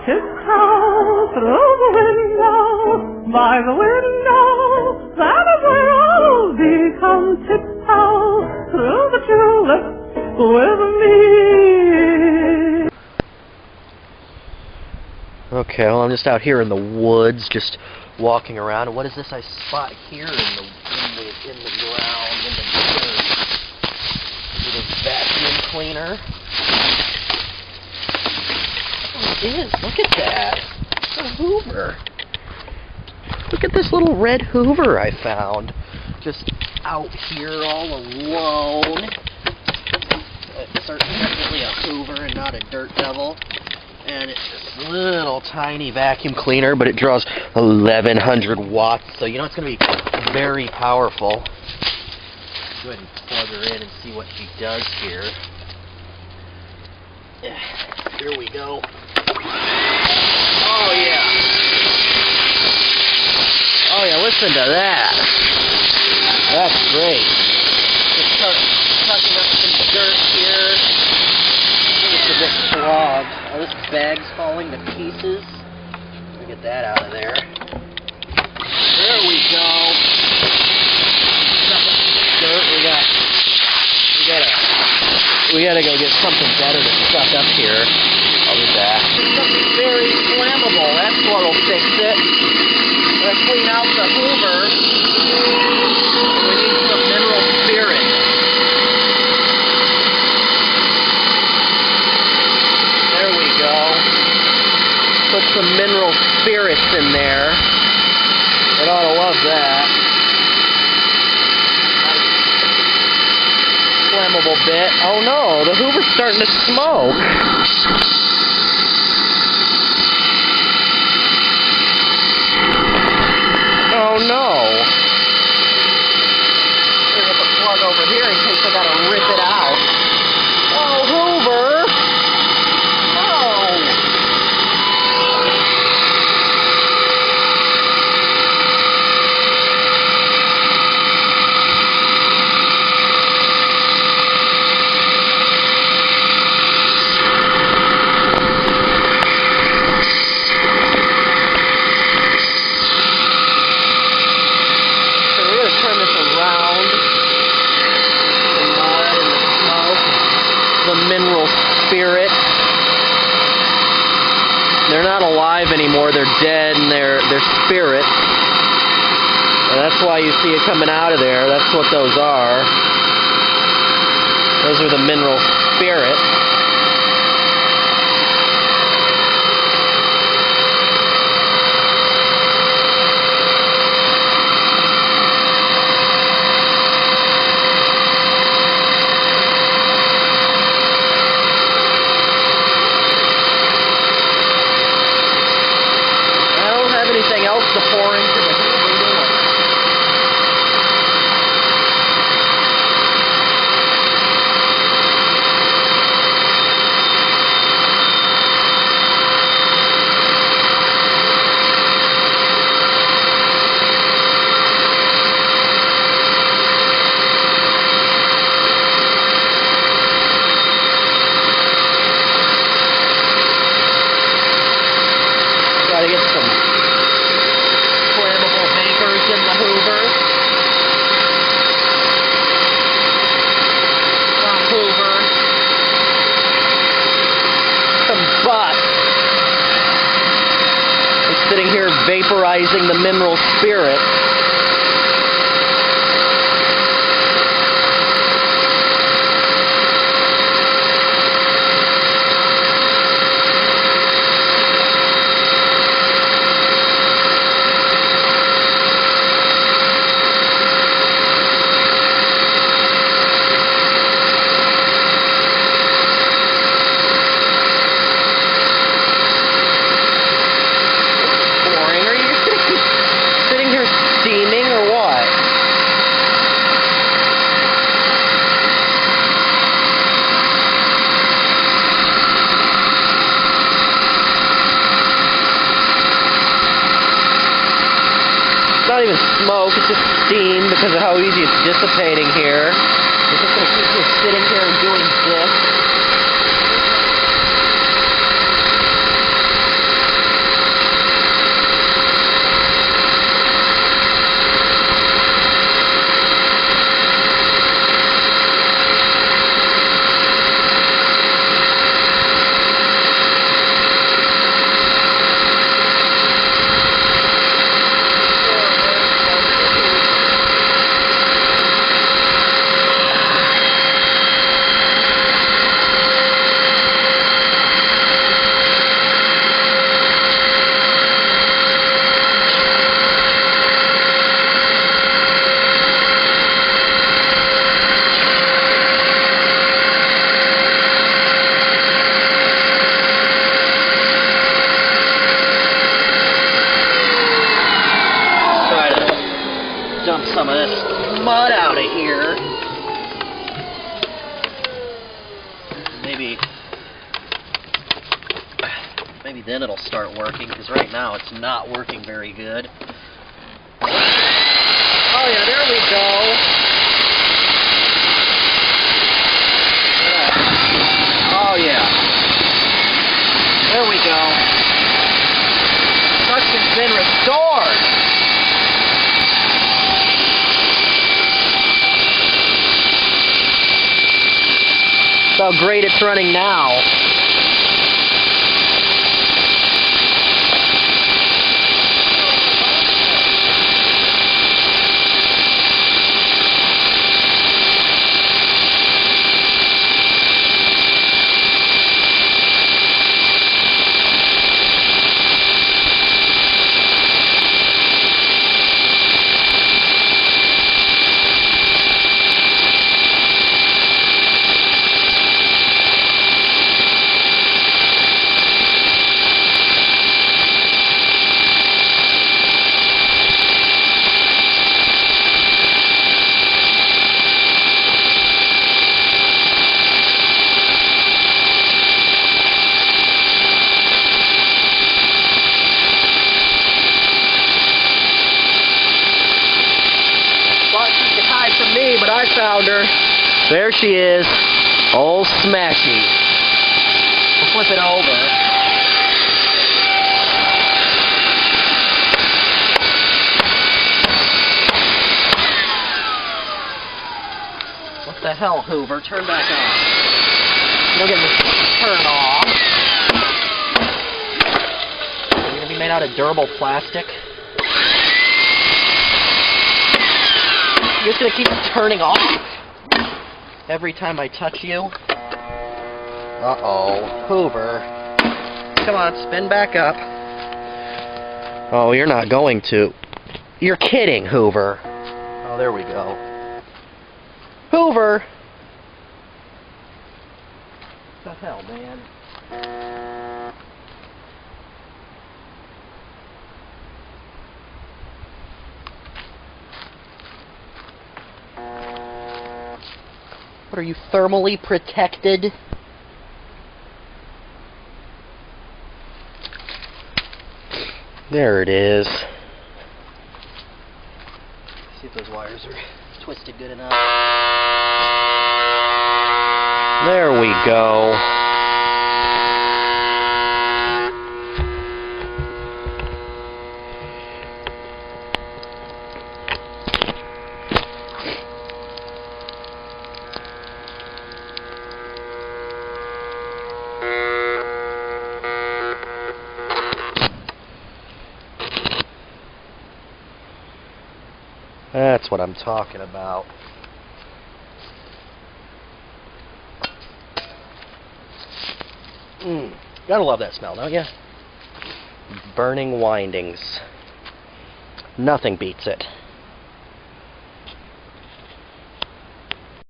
tiptoe through the window, by the window, that is where I'll be. Come tiptoe through the tulips with me. Okay, well, I'm just out here in the woods, just walking around. What is this I spot here in the ground, in the dirt? Is it a vacuum cleaner? Oh, it is. Look at that. It's a Hoover. Look at this little red Hoover I found. Just out here all alone. It's definitely a Hoover and not a dirt devil. And it's this little tiny vacuum cleaner, but it draws 1100 watts, so you know it's going to be very powerful. Go ahead and plug her in and see what she does here. Here we go. Oh yeah. Oh yeah, listen to that. That's great. Just start sucking up some dirt here. It's a bit clogged. Oh, this bag's falling to pieces. Let me get that out of there. There we go. Dirt. We gotta go get something better to suck up here. I'll be back. Something very flammable. That's what'll fix it. Let's clean out the Hoover. We need some mineral spirits. There we go. Put some mineral spirits in there. It ought to love that. Nice flammable bit. Oh no, the Hoover's starting to smoke. Oh no. There's a plug over here in case I gotta rip it out. Oh, Hoover! Mineral spirit. They're not alive anymore. They're dead, and they're spirits. And that's why you see it coming out of there. That's what those are. Those are the mineral spirits. Anything else to pour into the Hoover? Gotta get some flammable vapors in the Hoover. Come on, Hoover. Combust. I'm sitting here vaporizing the mineral spirit. Steaming or what? It's not even smoke, it's just steam because of how easy it's dissipating here. It's just going to keep me sitting here and doing this. mud out of here. Maybe then it'll start working, because right now it's not working very good. Oh yeah, there we go. Oh yeah. There we go. Suction's been restored. That's how great it's running now. From me, but I found her. There she is. Old Smashy. We'll flip it over. What the hell, Hoover? Turn back on. You'll get this turn off. You're going to be made out of durable plastic. You're just going to keep turning off every time I touch you. Uh-oh. Hoover. Come on, spin back up. Oh, you're not going to. You're kidding, Hoover. Oh, there we go. Hoover! What the hell, man? What, are you thermally protected? There it is. See if those wires are twisted good enough. There we go. That's what I'm talking about. Gotta love that smell, don't you? Burning windings. Nothing beats it.